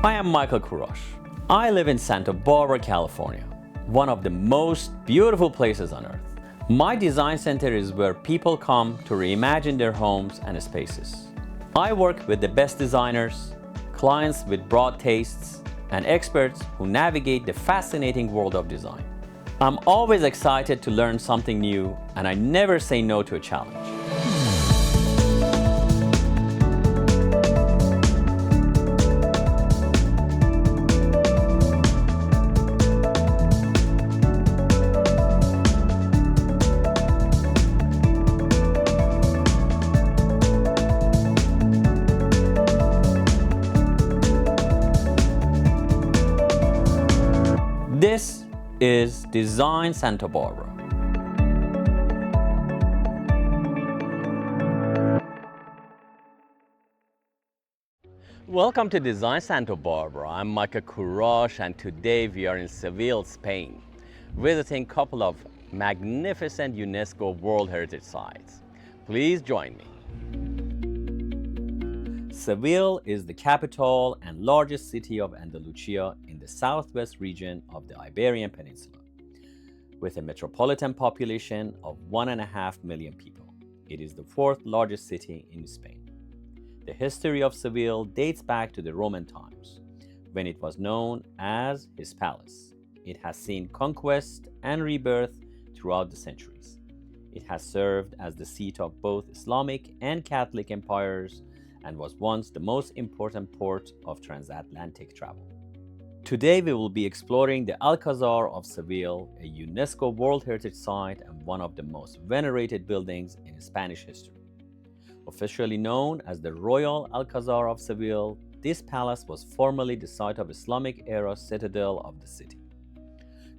Hi, I'm Michael Kurosh. I live in Santa Barbara, California, one of the most beautiful places on earth. My design center is where people come to reimagine their homes and spaces. I work with the best designers, clients with broad tastes, and experts who navigate the fascinating world of design. I'm always excited to learn something new, and I never say no to a challenge. This is Design Santa Barbara. Welcome to Design Santa Barbara. I'm Michael Kurosh, and today we are in Seville, Spain, visiting a couple of magnificent UNESCO World Heritage Sites. Please join me. Seville is the capital and largest city of Andalusia in the southwest region of the Iberian Peninsula. With a metropolitan population of 1.5 million people, it is the fourth largest city in Spain. The history of Seville dates back to the Roman times, when it was known as his palace. It has seen conquest and rebirth throughout the centuries. It has served as the seat of both Islamic and Catholic empires and was once the most important port of transatlantic travel. Today we will be exploring the Alcázar of Seville, a UNESCO World Heritage Site and one of the most venerated buildings in Spanish history. Officially known as the Royal Alcázar of Seville, this palace was formerly the site of Islamic-era citadel of the city.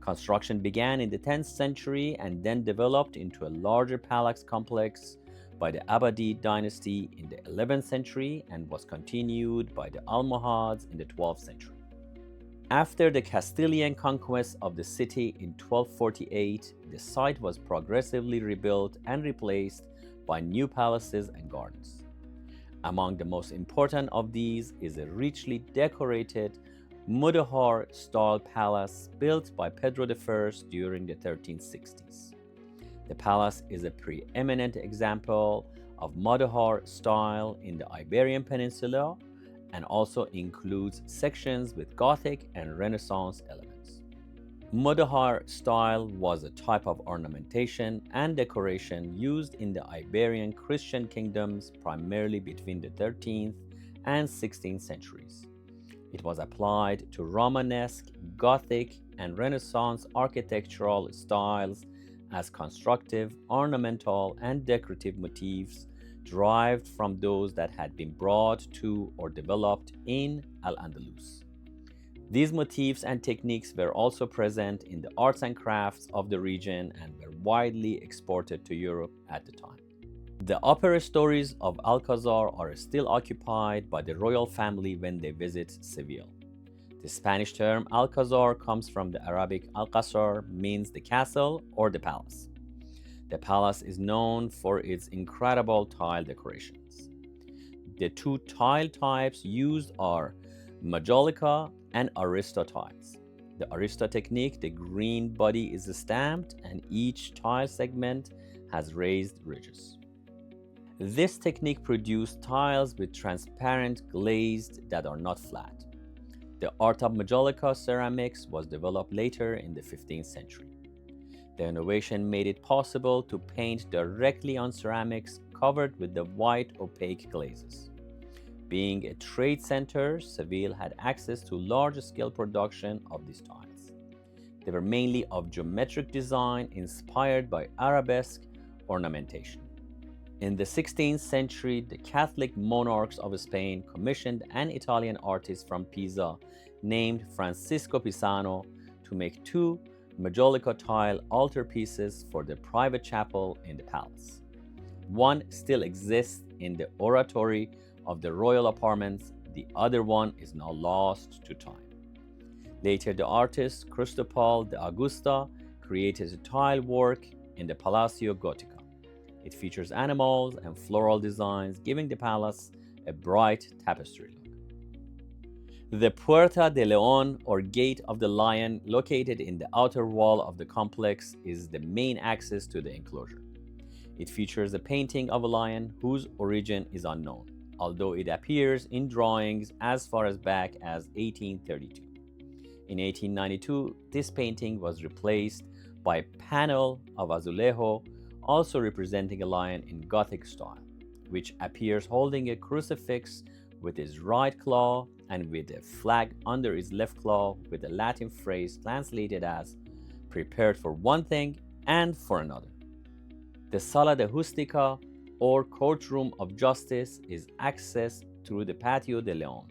Construction began in the 10th century and then developed into a larger palace complex by the Abbasid dynasty in the 11th century and was continued by the Almohads in the 12th century. After the Castilian conquest of the city in 1248, the site was progressively rebuilt and replaced by new palaces and gardens. Among the most important of these is a richly decorated Mudéjar-style palace built by Pedro I during the 1360s. The palace is a preeminent example of Mudéjar style in the Iberian Peninsula and also includes sections with Gothic and Renaissance elements. Mudéjar style was a type of ornamentation and decoration used in the Iberian Christian kingdoms primarily between the 13th and 16th centuries. It was applied to Romanesque, Gothic, and Renaissance architectural styles as constructive, ornamental, and decorative motifs derived from those that had been brought to or developed in Al-Andalus. These motifs and techniques were also present in the arts and crafts of the region and were widely exported to Europe at the time. The upper stories of Alcázar are still occupied by the royal family when they visit Seville. The Spanish term Alcázar comes from the Arabic Alcázar, means the castle or the palace. The palace is known for its incredible tile decorations. The two tile types used are majolica and arista tiles. The arista technique, the green body is stamped and each tile segment has raised ridges. This technique produced tiles with transparent glazed that are not flat. The art of majolica ceramics was developed later in the 15th century. The innovation made it possible to paint directly on ceramics covered with the white opaque glazes. Being a trade center, Seville had access to large-scale production of these tiles. They were mainly of geometric design inspired by arabesque ornamentation. In the 16th century, the Catholic monarchs of Spain commissioned an Italian artist from Pisa named Francisco Pisano to make two majolica tile altarpieces for the private chapel in the palace. One still exists in the oratory of the royal apartments, the other one is now lost to time. Later, the artist Cristobal de Augusta created a tile work in the Palacio Gotica. It features animals and floral designs, giving the palace a bright tapestry look. The Puerta de León, or Gate of the Lion, located in the outer wall of the complex, is the main access to the enclosure. It features a painting of a lion whose origin is unknown, although it appears in drawings as far as back as 1832. In 1892, this painting was replaced by a panel of azulejo, also representing a lion in Gothic style, which appears holding a crucifix with his right claw and with a flag under his left claw, with a Latin phrase translated as prepared for one thing and for another. The Sala de Justica, or courtroom of justice, is accessed through the Patio de León.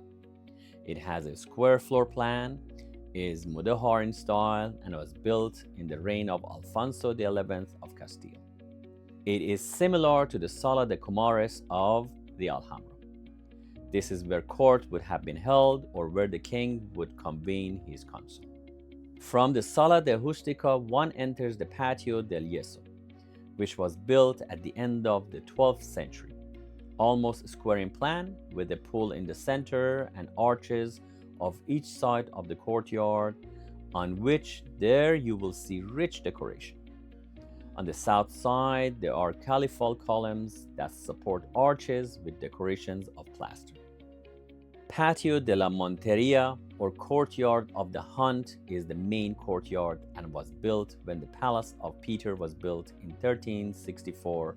It has a square floor plan, is mudéjar in style, and was built in the reign of Alfonso XI of Castile. It is similar to the Sala de Comares of the Alhambra. This is where court would have been held or where the king would convene his council. From the Sala de Justica, one enters the Patio del Yeso, which was built at the end of the 12th century, almost square in plan, with a pool in the center and arches of each side of the courtyard, on which there you will see rich decoration. On the south side, there are caliphal columns that support arches with decorations of plaster. Patio de la Monteria, or courtyard of the hunt, is the main courtyard and was built when the Palace of Peter was built in 1364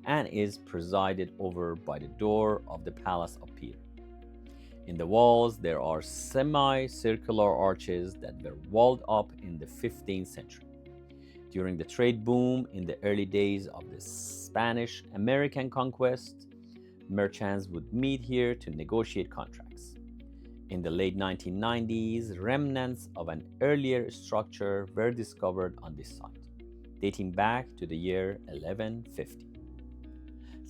and is presided over by the door of the Palace of Peter. In the walls, there are semicircular arches that were walled up in the 15th century. During the trade boom in the early days of the Spanish-American conquest, merchants would meet here to negotiate contracts. In the late 1990s, remnants of an earlier structure were discovered on this site, dating back to the year 1150.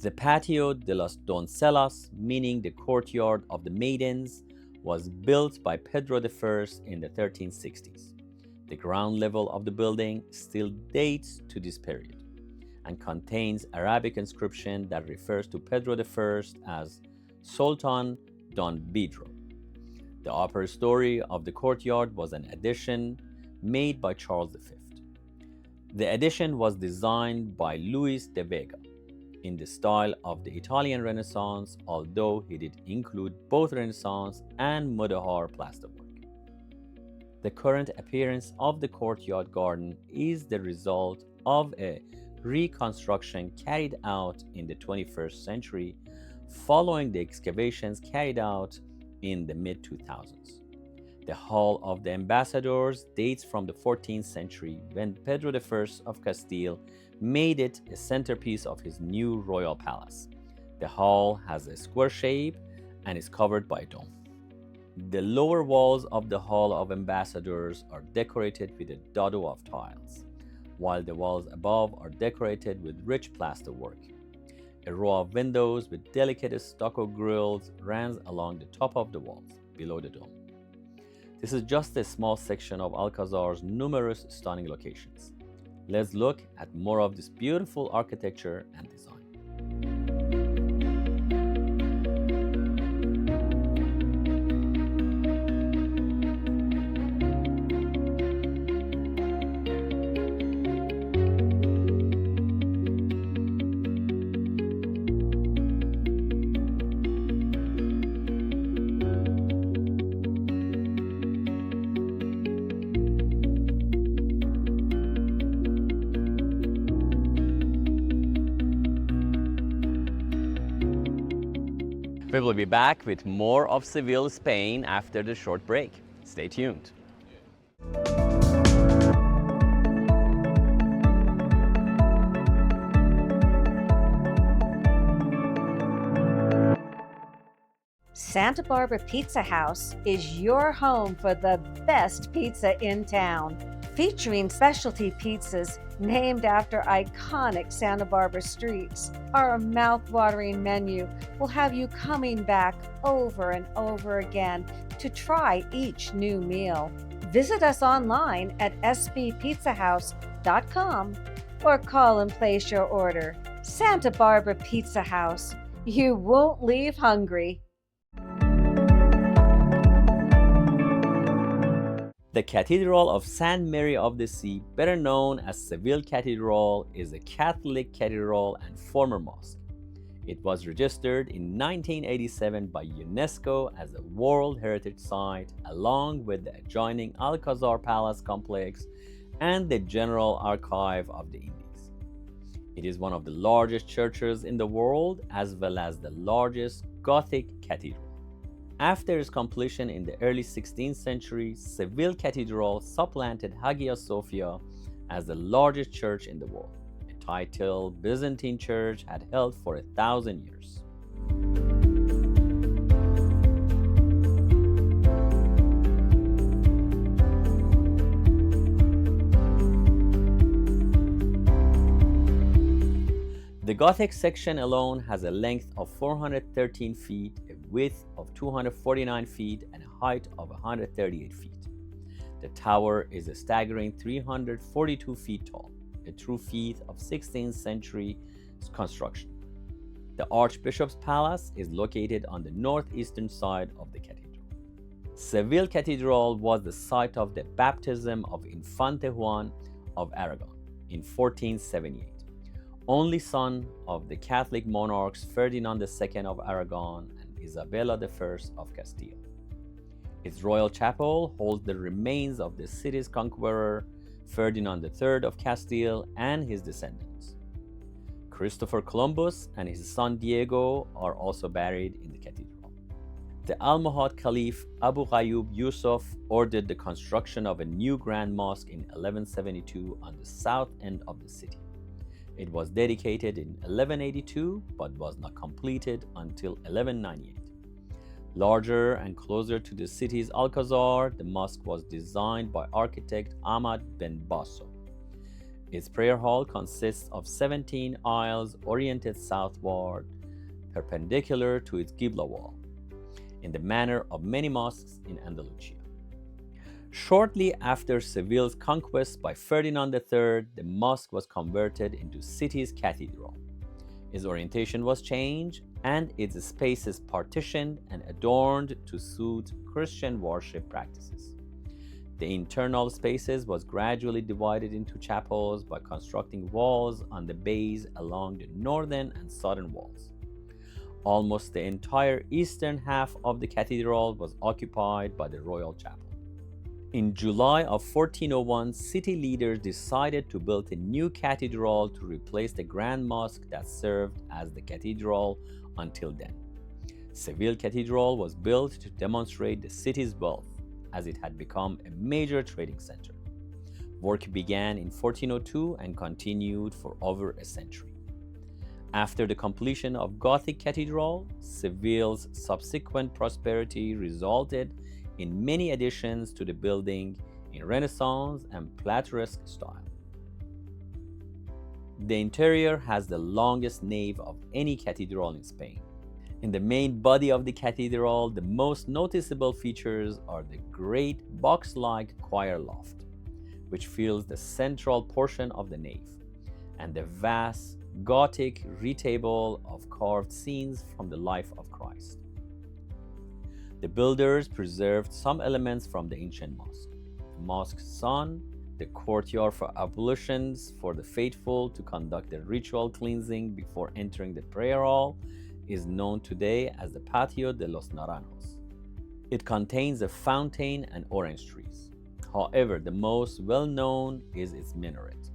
The Patio de las Doncellas, meaning the courtyard of the maidens, was built by Pedro I in the 1360s. The ground level of the building still dates to this period and contains Arabic inscription that refers to Pedro I as Sultan Don Pedro. The upper story of the courtyard was an addition made by Charles V. The addition was designed by Luis de Vega in the style of the Italian Renaissance, although he did include both Renaissance and mudéjar plasterwork. The current appearance of the courtyard garden is the result of a reconstruction carried out in the 21st century following the excavations carried out in the mid-2000s. The Hall of the Ambassadors dates from the 14th century when Pedro I of Castile made it a centerpiece of his new royal palace. The hall has a square shape and is covered by a dome. The lower walls of the Hall of Ambassadors are decorated with a dado of tiles, while the walls above are decorated with rich plasterwork. A row of windows with delicate stucco grills runs along the top of the walls, below the dome. This is just a small section of Alcázar's numerous stunning locations. Let's look at more of this beautiful architecture and design. We will be back with more of Seville, Spain after the short break. Stay tuned. Santa Barbara Pizza House is your home for the best pizza in town, featuring specialty pizzas named after iconic Santa Barbara streets. Our mouth-watering menu will have you coming back over and over again to try each new meal. Visit us online at sbpizzahouse.com or call and place your order. Santa Barbara Pizza House. You won't leave hungry. The Cathedral of Saint Mary of the Sea, better known as Seville Cathedral, is a Catholic cathedral and former mosque. It was registered in 1987 by UNESCO as a World Heritage Site, along with the adjoining Alcázar Palace complex and the General Archive of the Indies. It is one of the largest churches in the world, as well as the largest Gothic cathedral. After its completion in the early 16th century, Seville Cathedral supplanted Hagia Sophia as the largest church in the world, a title Byzantine Church had held for 1,000 years. The Gothic section alone has a length of 413 feet, a width of 249 feet, and a height of 138 feet. The tower is a staggering 342 feet tall, a true feat of 16th century construction. The Archbishop's Palace is located on the northeastern side of the cathedral. Seville Cathedral was the site of the baptism of Infante Juan of Aragon in 1478. Only son of the Catholic monarchs Ferdinand II of Aragon and Isabella I of Castile. Its royal chapel holds the remains of the city's conqueror Ferdinand III of Castile and his descendants. Christopher Columbus and his son Diego are also buried in the cathedral. The Almohad Caliph Abu Ghayyub Yusuf ordered the construction of a new grand mosque in 1172 on the south end of the city. It was dedicated in 1182 but was not completed until 1198. Larger and closer to the city's Alcázar, the mosque was designed by architect Ahmad bin Basso. Its prayer hall consists of 17 aisles oriented southward, perpendicular to its Qibla wall, in the manner of many mosques in Andalusia. Shortly after Seville's conquest by Ferdinand III, the mosque was converted into city's cathedral. Its orientation was changed and its spaces partitioned and adorned to suit Christian worship practices. The internal spaces was gradually divided into chapels by constructing walls on the bays along the northern and southern walls. Almost the entire eastern half of the cathedral was occupied by the royal chapel. In July of 1401, city leaders decided to build a new cathedral to replace the Grand Mosque that served as the cathedral until then. Seville Cathedral was built to demonstrate the city's wealth, as it had become a major trading center. Work began in 1402 and continued for over a century. After the completion of Gothic Cathedral, Seville's subsequent prosperity resulted in many additions to the building in Renaissance and Plateresque style. The interior has the longest nave of any cathedral in Spain. In the main body of the cathedral, the most noticeable features are the great box-like choir loft, which fills the central portion of the nave, and the vast Gothic retable of carved scenes from the life of Christ. The builders preserved some elements from the ancient mosque. The mosque's son, the courtyard for ablutions for the faithful to conduct the ritual cleansing before entering the prayer hall, is known today as the Patio de los Naranjos. It contains a fountain and orange trees. However, the most well-known is its minaret,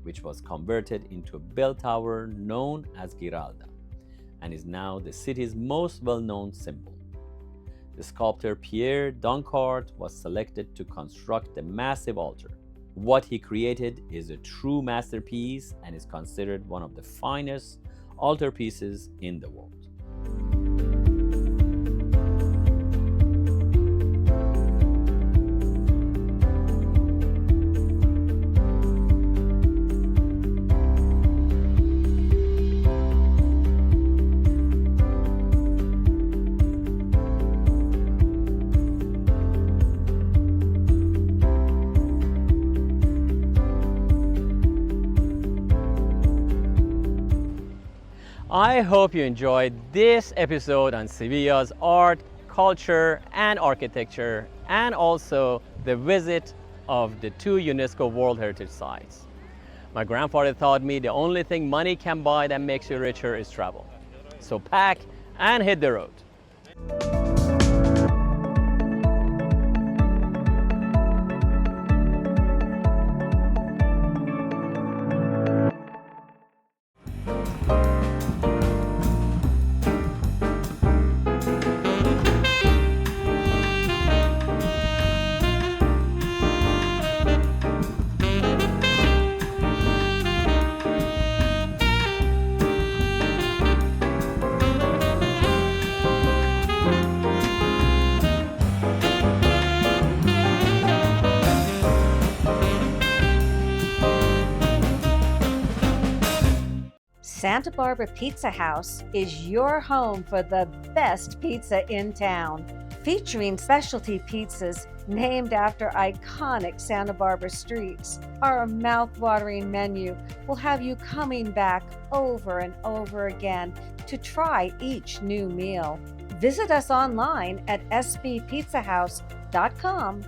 which was converted into a bell tower known as Giralda, and is now the city's most well-known symbol. The sculptor Pierre Dancart was selected to construct the massive altar. What he created is a true masterpiece and is considered one of the finest altarpieces in the world. I hope you enjoyed this episode on Sevilla's art, culture and architecture, and also the visit of the two UNESCO World Heritage Sites. My grandfather taught me the only thing money can buy that makes you richer is travel. So pack and hit the road. Santa Barbara Pizza House is your home for the best pizza in town, featuring specialty pizzas named after iconic Santa Barbara streets. Our mouth-watering menu will have you coming back over and over again to try each new meal. Visit us online at sbpizzahouse.com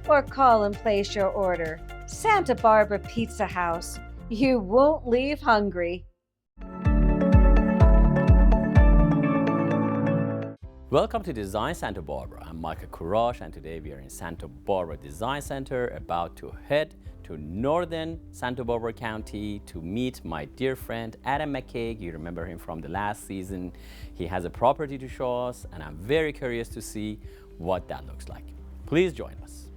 or call and place your order. Santa Barbara Pizza House. You won't leave hungry. Welcome to Design Santa Barbara. I'm Michael Courage, and today we are in Santa Barbara Design Center, about to head to northern Santa Barbara County to meet my dear friend Adam McCaig. You remember him from the last season. He has a property to show us, and I'm very curious to see what that looks like. Please join us.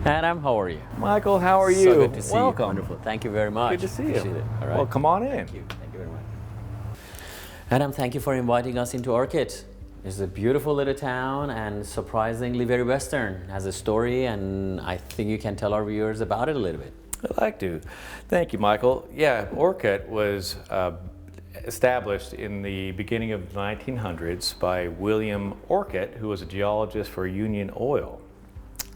Adam, how are you? Michael, how are you? So good to see Welcome. you. Wonderful. Thank you very much. Good to see you. Appreciate it. All right. Well, come on in. Thank you. Thank you very much. Adam, thank you for inviting us into Orcutt. It's a beautiful little town and surprisingly very Western. It has a story, and I think you can tell our viewers about it a little bit. I'd like to. Thank you, Michael. Yeah, Orcutt was established in the beginning of the 1900s by William Orcutt, who was a geologist for Union Oil.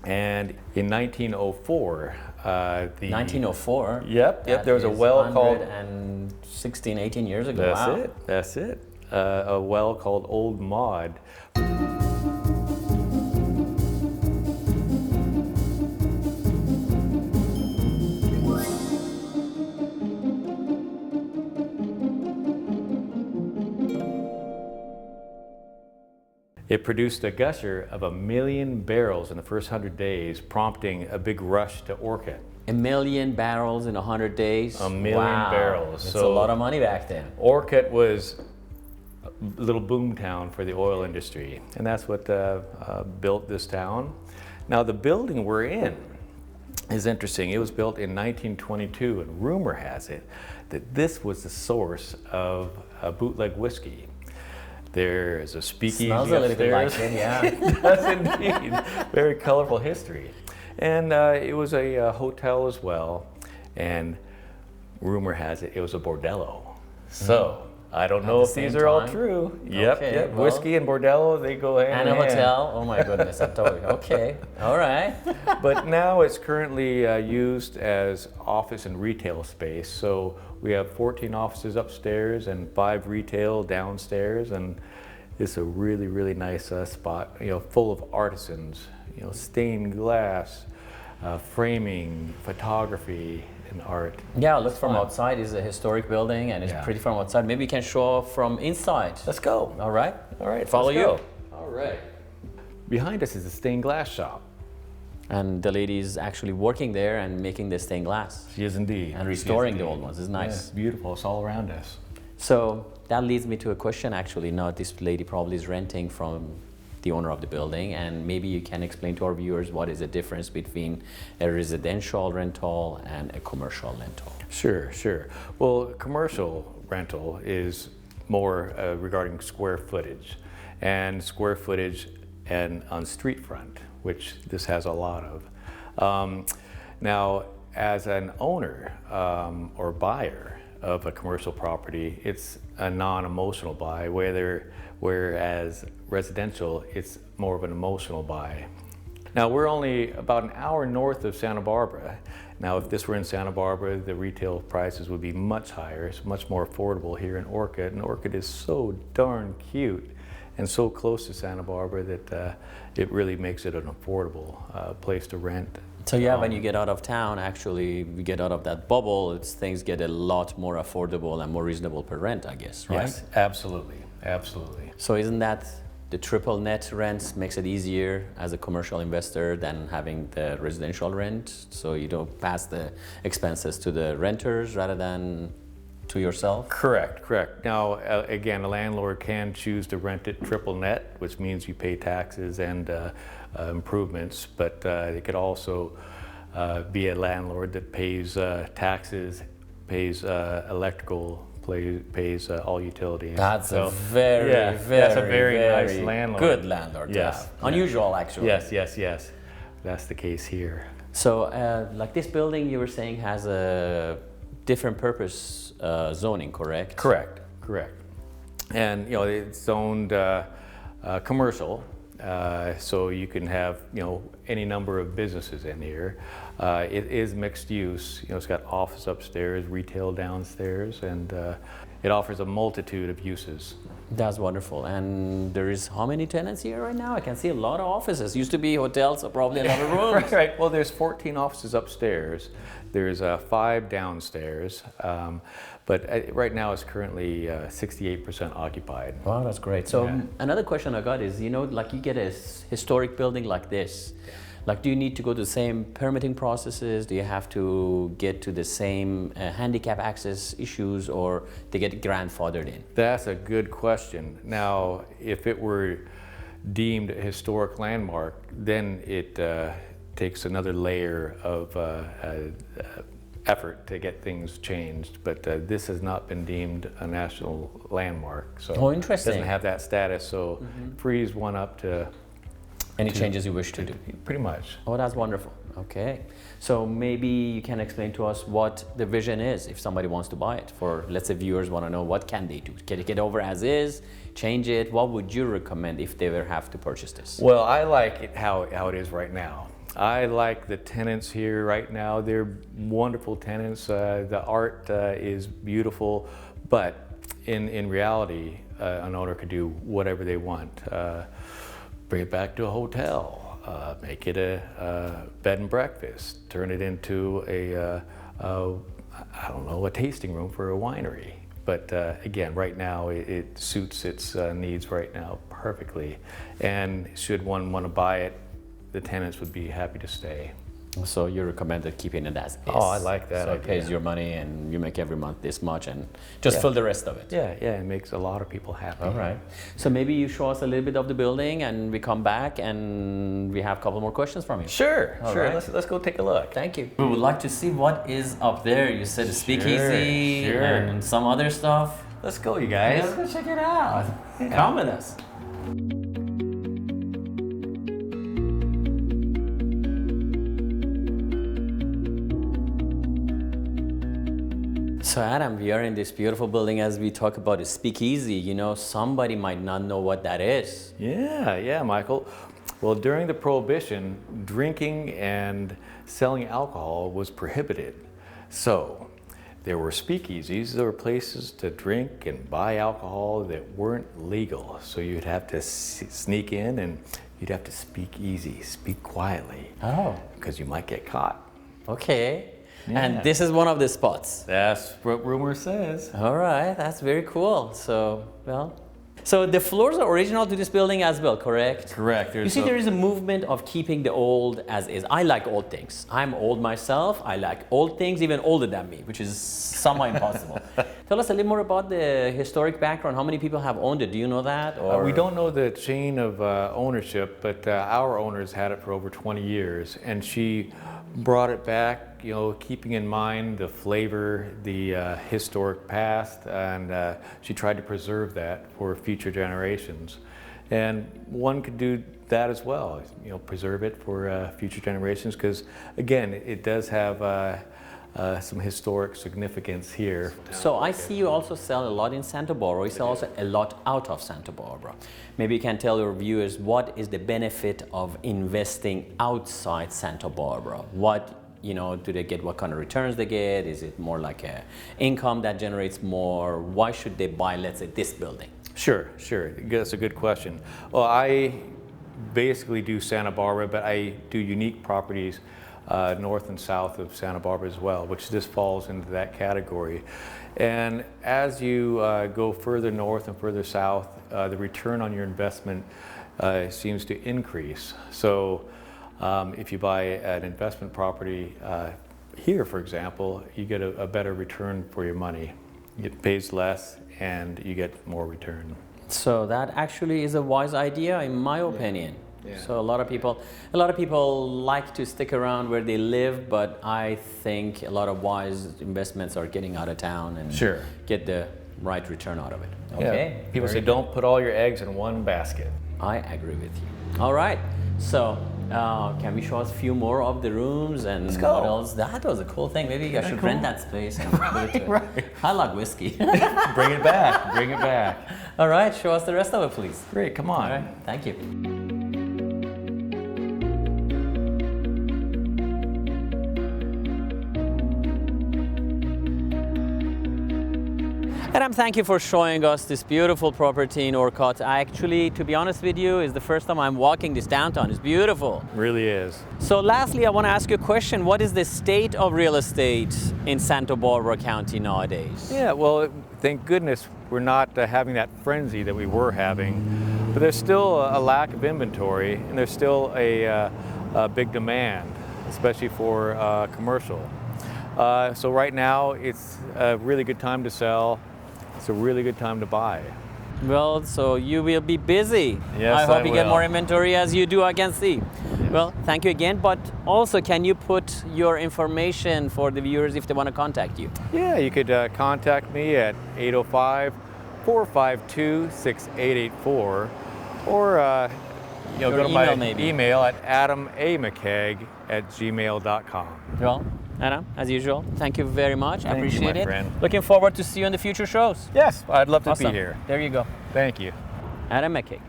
And in 1904, 1904? Yep, there was a well called... 116, 18 years ago. That's it. A well called Old Maud. It produced a gusher of 1 million barrels in the first 100 days, prompting a big rush to Orcutt. 1 million barrels in 100 days? 1 million barrels. That's a lot of money back then. Orcutt was a little boom town for the oil industry, and that's what built this town. Now, the building we're in is interesting. It was built in 1922, and rumor has it that this was the source of bootleg whiskey. There is a speakeasy Smells a little bit upstairs. like it, yeah. It does indeed. Very colorful history. And it was a hotel as well. And rumor has it, it was a bordello. So I don't know if these are all true. Yep. Well, whiskey and bordello, they go hand in hand. And a hotel. Oh my goodness, I'm totally okay. All right. But now it's currently used as office and retail space. So we have 14 offices upstairs and 5 retail downstairs, and it's a really, really nice spot. Full of artisans. Stained glass, framing, photography, and art. Yeah, look from outside. It's a historic building, and it's pretty from outside. Maybe you can show from inside. Let's go. All right. All right. Follow let's you. go. All right. Behind us is a stained glass shop. And the lady is actually working there and making the stained glass. She is indeed. And restoring the old ones. It's nice. Yes, beautiful. It's all around us. So that leads me to a question actually. Now this lady probably is renting from the owner of the building, and maybe you can explain to our viewers what is the difference between a residential rental and a commercial rental. Sure. Well, commercial rental is more regarding square footage and on street front, which this has a lot of. Now, as an owner or buyer, of a commercial property. It's a non-emotional buy, whereas residential, it's more of an emotional buy. Now we're only about an hour north of Santa Barbara. Now if this were in Santa Barbara, the retail prices would be much higher. It's much more affordable here in Orcutt, and Orcutt is so darn cute and so close to Santa Barbara that it really makes it an affordable place to rent. So yeah, when you get out of town, actually, you get out of that bubble, things get a lot more affordable and more reasonable per rent, I guess, right? Yes, absolutely, absolutely. So isn't that the triple net rent makes it easier as a commercial investor than having the residential rent? So you don't pass the expenses to the renters rather than to yourself? Correct, correct. Now, again, a landlord can choose to rent it triple net, which means you pay taxes and improvements, but it could also be a landlord that pays taxes, pays electrical, pays all utilities. That's so, a very, that's a very nice landlord. Good landlord. Yes. Yeah. Unusual, actually. Yes, yes, yes. That's the case here. So, like this building, you were saying has a different purpose zoning, correct? Correct, correct. And it's zoned commercial, so you can have any number of businesses in here. It is mixed use. It's got office upstairs, retail downstairs, and it offers a multitude of uses. That's wonderful. And there is how many tenants here right now? I can see a lot of offices. Used to be hotels, so probably a lot of rooms. Right. Well, there's 14 offices upstairs. There's 5 downstairs, but right now it's currently 68% occupied. Wow, that's great. So another question I got is, like you get a historic building like this, like do you need to go to the same permitting processes? Do you have to get to the same handicap access issues, or they get grandfathered in? That's a good question. Now, if it were deemed a historic landmark, then it takes another layer of effort to get things changed, but this has not been deemed a national landmark, so interesting. It doesn't have that status, so frees one up to any changes you wish to do. Pretty much. Oh, that's wonderful. Okay, so maybe you can explain to us what the vision is if somebody wants to buy it. For, let's say, viewers want to know, what can they do? Can it get over as is, change it? What would you recommend if they ever have to purchase this? Well, I like it how it is right now. I like the tenants here right now. They're wonderful tenants. The art is beautiful, but in reality, an owner could do whatever they want. Bring it back to a hotel, make it a bed and breakfast, turn it into a tasting room for a winery. But again, right now it suits its needs right now perfectly. And should one want to buy it, the tenants would be happy to stay. So you recommended keeping it as is. Oh, I like that. So it pays your money and you make every month this much and just fill the rest of it. Yeah, it makes a lot of people happy. All right. So maybe you show us a little bit of the building and we come back and we have a couple more questions from you. Sure, All sure. right. Let's go take a look. Thank you. We would like to see what is up there. You said a speakeasy and some other stuff. Let's go, you guys. Let's go check it out. Come with us. So Adam, we are in this beautiful building as we talk about a speakeasy. Somebody might not know what that is. Yeah, Michael. Well, during the Prohibition, drinking and selling alcohol was prohibited. So there were speakeasies. There were places to drink and buy alcohol that weren't legal. So you'd have to sneak in and you'd have to speak easy, speak quietly. Oh. Because you might get caught. Okay. Yeah. And this is one of the spots. That's what rumor says. All right, that's very cool. So the floors are original to this building as well, correct? Correct. There is a movement of keeping the old as is. I like old things. I'm old myself. I like old things, even older than me, which is somewhat impossible. Tell us a little more about the historic background. How many people have owned it? Do you know that? Or? We don't know the chain of ownership, but our owners had it for over 20 years, and she brought it back, keeping in mind the flavor, the historic past, and she tried to preserve that for future generations. And one could do that as well, preserve it for future generations, because again, it does have some historic significance here. So I see you also sell a lot in Santa Barbara. You sell also a lot out of Santa Barbara. Maybe you can tell your viewers what is the benefit of investing outside Santa Barbara? What, do they get? What kind of returns they get? Is it more like a income that generates more? Why should they buy, let's say, this building? Sure. That's a good question. Well, I basically do Santa Barbara, but I do unique properties north and south of Santa Barbara as well, which this falls into that category. And as you go further north and further south, the return on your investment seems to increase. So if you buy an investment property here, for example, you get a better return for your money. It pays less and you get more return. So that actually is a wise idea, in my opinion. Yeah. So a lot of people like to stick around where they live, but I think a lot of wise investments are getting out of town and get the right return out of it. Okay. Yeah. People say don't put all your eggs in one basket. I agree with you. All right. So can we show us a few more of the rooms and Let's go. What else? That was a cool thing. Maybe I should rent that space. And put it Right. I like whiskey. Bring it back. All right. Show us the rest of it, please. Great, come on. All right. Thank you. Adam, thank you for showing us this beautiful property in Orcutt. Actually, to be honest with you, it's the first time I'm walking this downtown. It's beautiful. Really is. So lastly, I want to ask you a question. What is the state of real estate in Santa Barbara County nowadays? Yeah, well, thank goodness we're not having that frenzy that we were having, but there's still a lack of inventory and there's still a big demand, especially for commercial. So right now, it's a really good time to sell. It's a really good time to buy. Well, so you will be busy. Yes, I hope you get will. more inventory as you do, I can see. Yes. Well, thank you again, but also can you put your information for the viewers if they want to contact you? Yeah, you could contact me at 805-452-6884 or go to my email at adamamckegg@gmail.com. Well, Adam, as usual, thank you very much. I Thank you, appreciate my it. friend. Looking forward to see you in the future shows. Yes, I'd love to Awesome. be here. There you go. Thank you. Adam McKay.